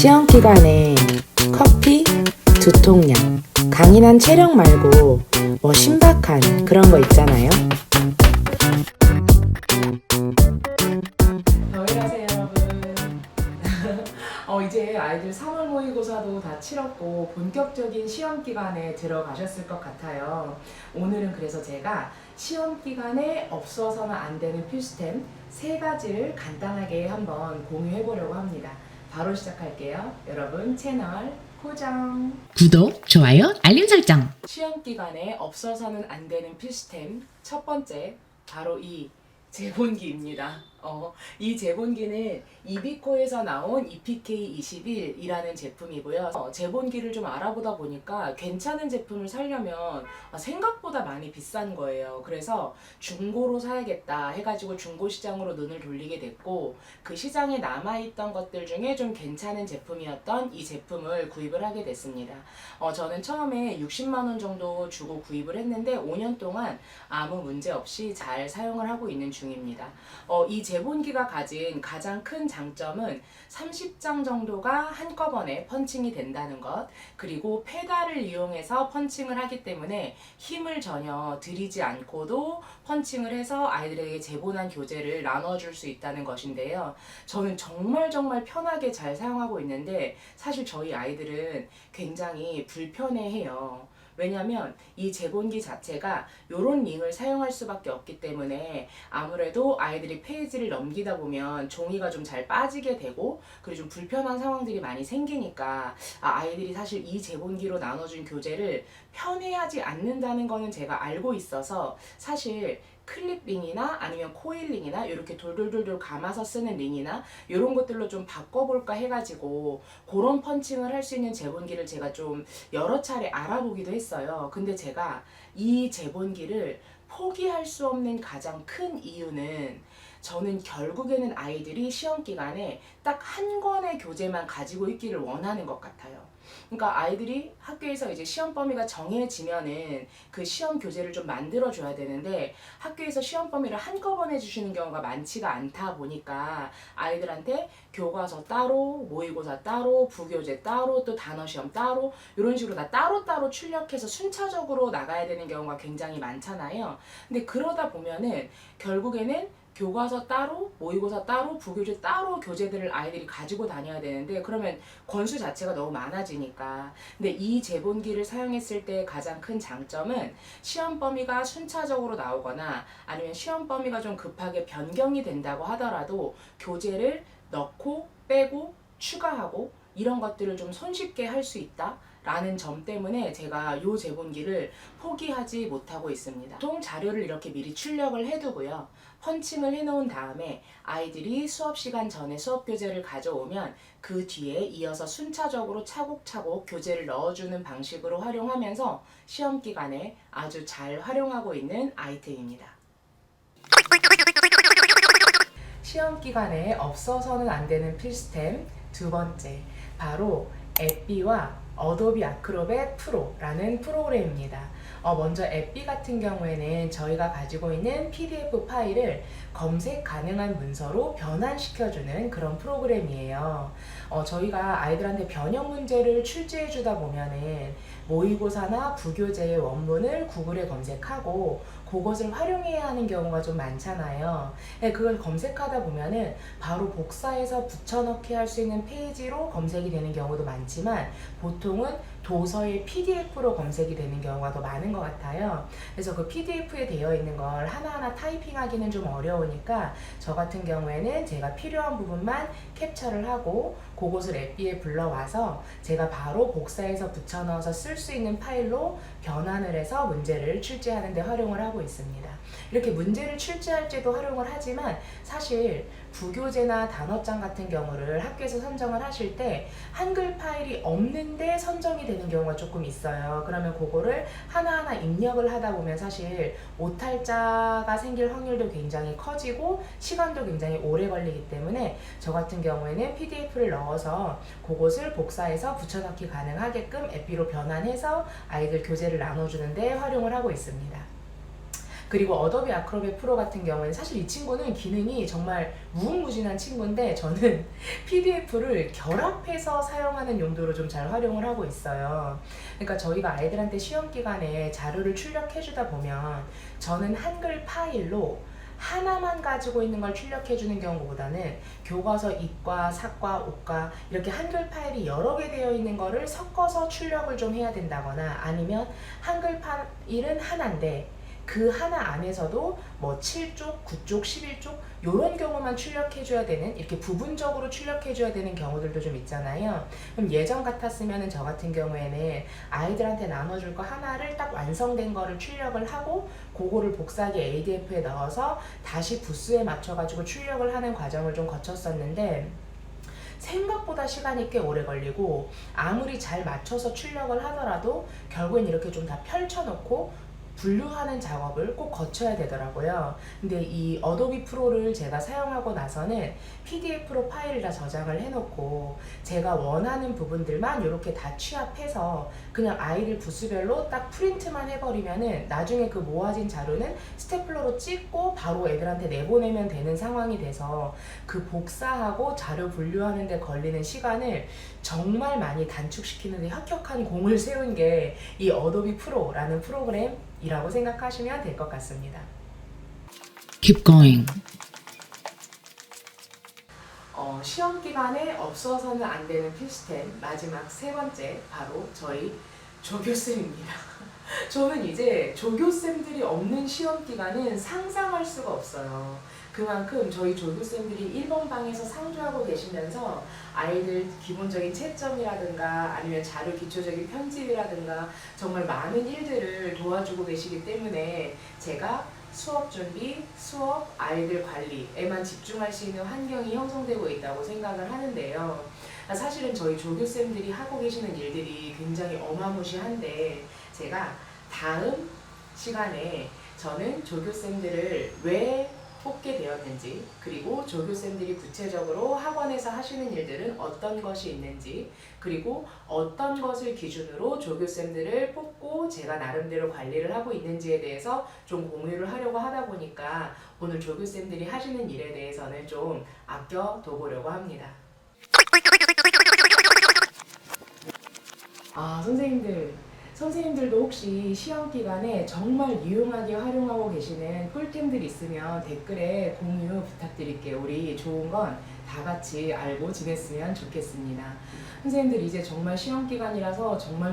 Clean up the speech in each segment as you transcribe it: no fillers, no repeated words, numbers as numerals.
시험 기간에 커피, 두통약, 강인한 체력 말고 뭐 신박한 그런 거 있잖아요. 더일하세요 여러분. 이제 아이들 3월 모의고사도 다 치렀고 본격적인 시험 기간에 들어가셨을 것 같아요. 오늘은 그래서 제가 시험 기간에 없어서는 안 되는 필수템 3가지를 간단하게 한번 공유해 보려고 합니다. 바로 시작할게요. 여러분 채널 고정. 구독, 좋아요, 알림 설정. 시험 기간에 없어서는 안 되는 필수템 첫 번째 바로 이 제본기입니다. 이 제본기는 이비코에서 나온 EPK21이라는 제품이고요. 제본기를 좀 알아보다 보니까 괜찮은 제품을 사려면 생각보다 많이 비싼 거예요. 그래서 중고로 사야겠다 해가지고 중고 시장으로 눈을 돌리게 됐고, 그 시장에 남아있던 것들 중에 좀 괜찮은 제품이었던 이 제품을 구입을 하게 됐습니다. 저는 처음에 60만 원 정도 주고 구입을 했는데 5년 동안 아무 문제 없이 잘 사용을 하고 있는 중입니다. 이 제본기가 가진 가장 큰 장점은 30장 정도가 한꺼번에 펀칭이 된다는 것, 그리고 페달을 이용해서 펀칭을 하기 때문에 힘을 전혀 들이지 않고도 펀칭을 해서 아이들에게 제본한 교재를 나눠줄 수 있다는 것인데요. 저는 정말 편하게 잘 사용하고 있는데 사실 저희 아이들은 굉장히 불편해해요. 왜냐면 이 제본기 자체가 요런 링을 사용할 수밖에 없기 때문에 아무래도 아이들이 페이지를 넘기다 보면 종이가 좀 잘 빠지게 되고, 그리고 좀 불편한 상황들이 많이 생기니까 아이들이 사실 이 제본기로 나눠준 교재를 편해하지 않는다는 거는 제가 알고 있어서 사실 클립 링이나 아니면 코일 링이나 이렇게 돌돌돌돌 감아서 쓰는 링이나 이런 것들로 좀 바꿔볼까 해가지고 그런 펀칭을 할 수 있는 제본기를 제가 좀 여러 차례 알아보기도 했어요. 근데 제가 이 제본기를 포기할 수 없는 가장 큰 이유는, 저는 결국에는 아이들이 시험 기간에 딱 한 권의 교재만 가지고 있기를 원하는 것 같아요. 그러니까 아이들이 학교에서 이제 시험 범위가 정해지면은 그 시험 교재를 좀 만들어 줘야 되는데, 학교에서 시험 범위를 한꺼번에 주시는 경우가 많지가 않다 보니까 아이들한테 교과서 따로, 모의고사 따로, 부교재 따로, 또 단어 시험 따로, 이런 식으로 다 따로따로 출력해서 순차적으로 나가야 되는 경우가 굉장히 많잖아요. 근데 그러다 보면은 결국에는 교과서 따로, 모의고사 따로, 부교재 따로 교재들을 아이들이 가지고 다녀야 되는데, 그러면 권수 자체가 너무 많아지니까. 근데 이 제본기를 사용했을 때 가장 큰 장점은 시험 범위가 순차적으로 나오거나 아니면 시험 범위가 좀 급하게 변경이 된다고 하더라도 교재를 넣고 빼고 추가하고 이런 것들을 좀 손쉽게 할 수 있다 라는 점 때문에 제가 이 제본기를 포기하지 못하고 있습니다. 보통 자료를 이렇게 미리 출력을 해두고요, 펀칭을 해놓은 다음에 아이들이 수업 시간 전에 수업 교재를 가져오면 그 뒤에 이어서 순차적으로 차곡차곡 교재를 넣어주는 방식으로 활용하면서 시험 기간에 아주 잘 활용하고 있는 아이템입니다. 시험 기간에 없어서는 안 되는 필수템 두 번째, 바로 앱비와 어도비 아크로벳 프로라는 프로그램입니다. 먼저 앱비 같은 경우에는 저희가 가지고 있는 PDF 파일을 검색 가능한 문서로 변환시켜주는 그런 프로그램이에요. 저희가 아이들한테 변형 문제를 출제해 주다 보면은 모의고사나 부교재의 원문을 구글에 검색하고 그것을 활용해야 하는 경우가 좀 많잖아요. 그걸 검색하다 보면은 바로 복사해서 붙여넣기 할 수 있는 페이지로 검색이 되는 경우도 많지만, 보통은 도서의 PDF로 검색이 되는 경우가 더 많은 것 같아요. 그래서 그 PDF에 되어 있는 걸 하나하나 타이핑하기는 좀 어려우니까 저 같은 경우에는 제가 필요한 부분만 캡처를 하고 그것을 앱비에 불러와서 제가 바로 복사해서 붙여넣어서 쓸 수 있는 파일로 변환을 해서 문제를 출제하는 데 활용을 하고 있습니다. 이렇게 문제를 출제할 때도 활용을 하지만, 사실 부교재나 단어장 같은 경우를 학교에서 선정을 하실 때 한글 파일이 없는데 선정이 되는 경우가 조금 있어요. 그러면 그거를 하나하나 입력을 하다 보면 사실 오탈자가 생길 확률도 굉장히 커지고 시간도 굉장히 오래 걸리기 때문에 저 같은 경우에는 PDF를 넣어서 그것을 복사해서 붙여넣기 가능하게끔 앱비로 변환해서 아이들 교재를 나눠주는데 활용을 하고 있습니다. 그리고 어도비 아크로벳 프로 같은 경우에는 사실 이 친구는 기능이 정말 무궁무진한 친구인데 저는 PDF를 결합해서 사용하는 용도로 좀 잘 활용을 하고 있어요. 그러니까 저희가 아이들한테 시험 기간에 자료를 출력해 주다 보면 저는 한글 파일로 하나만 가지고 있는 걸 출력해 주는 경우보다는 교과서 이과, 사과, 오과 이렇게 한글 파일이 여러 개 되어 있는 거를 섞어서 출력을 좀 해야 된다거나 아니면 한글 파일은 하나인데 그 하나 안에서도 뭐 7쪽, 9쪽, 11쪽 이런 경우만 출력해 줘야 되는 이렇게 부분적으로 출력해 줘야 되는 경우들도 좀 있잖아요. 그럼 예전 같았으면 저 같은 경우에는 아이들한테 나눠줄 거 하나를 딱 완성된 거를 출력을 하고 그거를 복사기 ADF에 넣어서 다시 부수에 맞춰가지고 출력을 하는 과정을 좀 거쳤었는데 생각보다 시간이 꽤 오래 걸리고 아무리 잘 맞춰서 출력을 하더라도 결국엔 이렇게 좀 다 펼쳐놓고 분류하는 작업을 꼭 거쳐야 되더라고요. 근데 이 어도비 프로를 제가 사용하고 나서는 PDF로 파일을 다 저장을 해놓고 제가 원하는 부분들만 이렇게 다 취합해서 그냥 아이들 부수별로 딱 프린트만 해버리면은 나중에 그 모아진 자료는 스테플러로 찍고 바로 애들한테 내보내면 되는 상황이 돼서 그 복사하고 자료 분류하는 데 걸리는 시간을 정말 많이 단축시키는 데 혁혁한 공을 세운 게 이 어도비 프로라는 프로그램이라고 생각하시면 될 것 같습니다. Keep going. 시험 기간에 없어서는 안 되는 필수템 마지막 세 번째 바로 저희 조교쌤입니다. 저는 이제 조교쌤들이 없는 시험 기간은 상상할 수가 없어요. 그만큼 저희 조교쌤들이 1번 방에서 상주하고 계시면서 아이들 기본적인 채점이라든가 아니면 자료 기초적인 편집이라든가 정말 많은 일들을 도와주고 계시기 때문에 제가 수업 준비, 수업, 아이들 관리에만 집중할 수 있는 환경이 형성되고 있다고 생각을 하는데요. 사실은 저희 조교쌤들이 하고 계시는 일들이 굉장히 어마무시한데 제가 다음 시간에 저는 조교쌤들을 왜 뽑게 되었는지 그리고 조교쌤들이 구체적으로 학원에서 하시는 일들은 어떤 것이 있는지 그리고 어떤 것을 기준으로 조교쌤들을 뽑고 제가 나름대로 관리를 하고 있는지에 대해서 좀 공유를 하려고 하다 보니까 오늘 조교쌤들이 하시는 일에 대해서는 좀 아껴둬보려고 합니다. 선생님들도 혹시 시험 기간에 정말 유용하게 활용하고 계시는 꿀템들 있으면 댓글에 공유 부탁드릴게요. 우리 좋은 건 다 같이 알고 지냈으면 좋겠습니다. 선생님들 이제 정말 시험 기간이라서 정말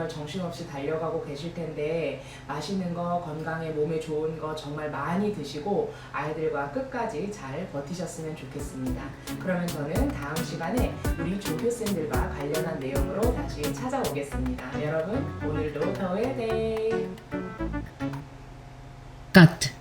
정신없이 달려가고 계실 텐데 맛있는 거, 건강에 몸에 좋은 거 정말 많이 드시고 아이들과 끝까지 잘 버티셨으면 좋겠습니다. 그러면 저는 다음 시간에 우리 조교쌤들과 관련한 내용으로 다시 찾아오겠습니다. 여러분 오늘도 더웨데이 Cut.